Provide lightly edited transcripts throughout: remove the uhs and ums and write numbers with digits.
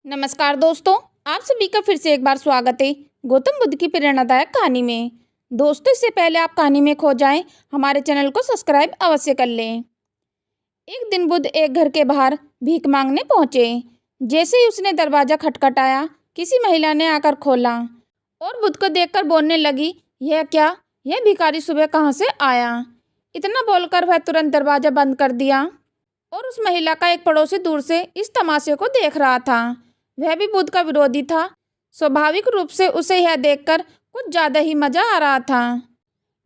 नमस्कार दोस्तों, आप सभी का फिर से एक बार स्वागत है गौतम बुद्ध की प्रेरणादायक कहानी में। दोस्तों, इससे पहले आप कहानी में खो जाएं, हमारे चैनल को सब्सक्राइब अवश्य कर लें। एक दिन बुद्ध एक घर के बाहर भीख मांगने पहुंचे। जैसे ही उसने दरवाज़ा खटखटाया, किसी महिला ने आकर खोला और बुद्ध को देखकर बोलने लगी, यह क्या, यह भिखारी सुबह कहाँ से आया। इतना बोलकर वह तुरंत दरवाज़ा बंद कर दिया और उस महिला का एक पड़ोसी दूर से इस तमाशे को देख रहा था। वह भी बुद्ध का विरोधी था। स्वाभाविक रूप से उसे यह देखकर कुछ ज़्यादा ही मज़ा आ रहा था,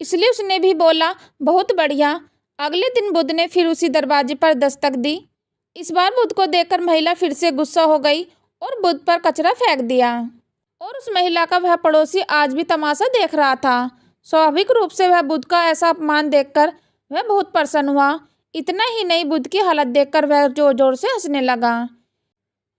इसलिए उसने भी बोला, बहुत बढ़िया। अगले दिन बुद्ध ने फिर उसी दरवाजे पर दस्तक दी। इस बार बुद्ध को देखकर महिला फिर से गुस्सा हो गई और बुद्ध पर कचरा फेंक दिया और उस महिला का वह पड़ोसी आज भी तमाशा देख रहा था। स्वाभाविक रूप से वह बुद्ध का ऐसा अपमान देखकर वह बहुत प्रसन्न हुआ। इतना ही नहीं, बुद्ध की हालत देखकर वह जोर जोर से हंसने लगा।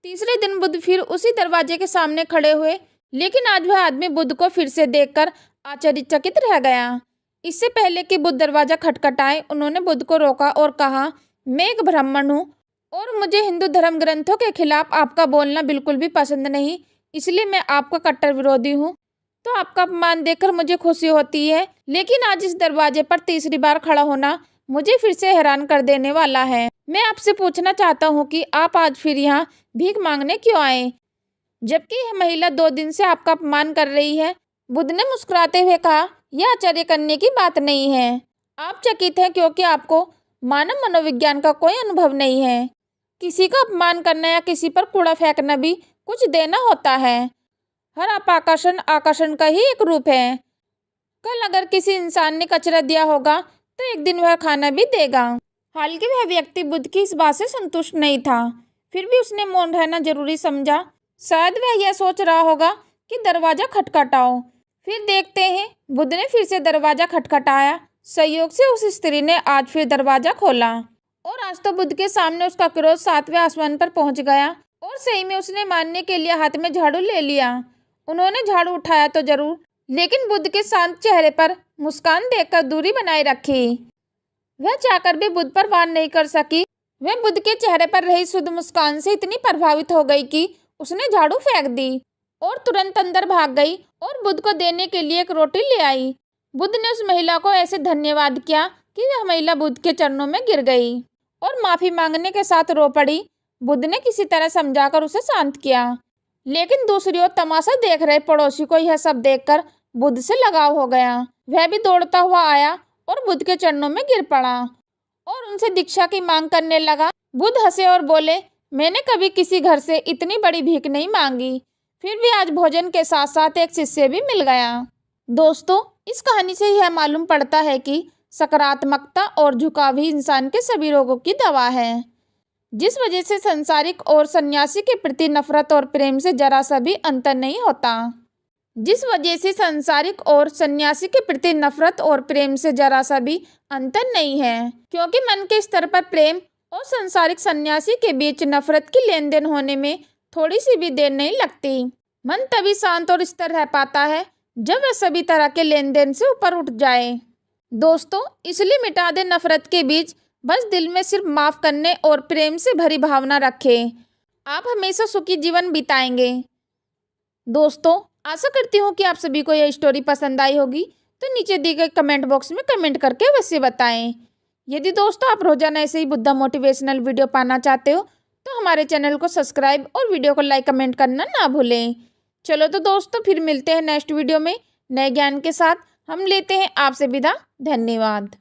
तीसरे दिन बुद्ध फिर उसी दरवाजे के सामने खड़े हुए, लेकिन आज वह आदमी बुद्ध को फिर से देखकर आश्चर्यचकित रह गया। इससे पहले कि बुद्ध दरवाजा खटखटाए, उन्होंने बुद्ध को रोका और कहा, मैं एक ब्राह्मण हूँ और मुझे हिंदू धर्म ग्रंथों के खिलाफ आपका बोलना बिल्कुल भी पसंद नहीं, इसलिए मैं आपका कट्टर विरोधी हूँ। तो आपका अपमान देखकर मुझे खुशी होती है, लेकिन आज इस दरवाजे पर तीसरी बार खड़ा होना मुझे फिर से हैरान कर देने वाला है। मैं आपसे पूछना चाहता हूँ कि आप आज फिर यहाँ भीख मांगने क्यों आए, जबकि यह महिला 2 दिन से आपका अपमान कर रही है। बुद्ध ने मुस्कुराते हुए कहा, यह आश्चर्य करने की बात नहीं है। आप चकित हैं क्योंकि आपको मानव मनोविज्ञान का कोई अनुभव नहीं है। किसी का अपमान करना या किसी पर कूड़ा फेंकना भी कुछ देना होता है। हर आकर्षण आकर्षण का ही एक रूप है। कल अगर किसी इंसान ने कचरा दिया होगा तो एक दिन वह खाना भी देगा। हालांकि वह व्यक्ति बुद्ध की इस बात से संतुष्ट नहीं था, फिर भी उसने मौन रहना जरूरी समझा। शायद वह यह सोच रहा होगा कि दरवाजा खटखटाओ। फिर देखते हैं, बुद्ध ने फिर से दरवाजा खटखटाया। संयोग से उस स्त्री ने आज फिर दरवाजा खोला और आज तो बुद्ध के सामने उसका क्रोध 7वें आसमान पर पहुंच गया और सही में उसने मारने के लिए हाथ में झाड़ू ले लिया। उन्होंने झाड़ू उठाया तो जरूर, लेकिन बुद्ध के शांत चेहरे पर मुस्कान देखकर दूरी बनाए रखी। वह चाहकर भी बुद्ध पर वार नहीं कर सकी। वह बुद्ध के चेहरे पर रही शुद्ध मुस्कान से इतनी प्रभावित हो गई कि उसने झाड़ू फेंक दी और तुरंत अंदर भाग गई और बुद्ध को देने के लिए एक रोटी ले आई। बुद्ध ने उस महिला को ऐसे धन्यवाद किया कि वह महिला बुद्ध के चरणों में गिर गई और माफी मांगने के साथ रो पड़ी। बुद्ध ने किसी तरह समझाकर उसे शांत किया, लेकिन दूसरी ओर तमाशा देख रहे पड़ोसी को यह सब देखकर बुद्ध से लगाव हो गया। वह भी दौड़ता हुआ आया और बुद्ध के चरणों में गिर पड़ा और उनसे दीक्षा की मांग करने लगा। बुद्ध हंसे और बोले, मैंने कभी किसी घर से इतनी बड़ी भीख नहीं मांगी, फिर भी आज भोजन के साथ साथ एक शिष्य भी मिल गया। दोस्तों, इस कहानी से यह मालूम पड़ता है कि सकारात्मकता और झुकाव ही इंसान के सभी रोगों की दवा है। जिस वजह से संसारिक और सन्यासी के प्रति नफरत और प्रेम से जरा सा भी अंतर नहीं होता। जिस वजह से संसारिक और सन्यासी के प्रति नफरत और प्रेम से जरा सा भी अंतर नहीं है, क्योंकि मन के स्तर पर प्रेम और संसारिक सन्यासी के बीच नफरत की लेन देन होने में थोड़ी सी भी देर नहीं लगती। मन तभी शांत और स्थिर रह पाता है जब वह सभी तरह के लेन देन से ऊपर उठ जाए। दोस्तों, इसलिए मिटा दे नफरत के बीज, बस दिल में सिर्फ माफ करने और प्रेम से भरी भावना रखें। आप हमेशा सुखी जीवन बिताएंगे। दोस्तों, आशा करती हूँ कि आप सभी को यह स्टोरी पसंद आई होगी, तो नीचे दिए गए कमेंट बॉक्स में कमेंट करके अवश्य बताएं। यदि दोस्तों आप रोजाना ऐसे ही बुद्धा मोटिवेशनल वीडियो पाना चाहते हो तो हमारे चैनल को सब्सक्राइब और वीडियो को लाइक कमेंट करना ना भूलें। चलो तो दोस्तों, फिर मिलते हैं नेक्स्ट वीडियो में नए ज्ञान के साथ। हम लेते हैं आपसे विदा। धन्यवाद।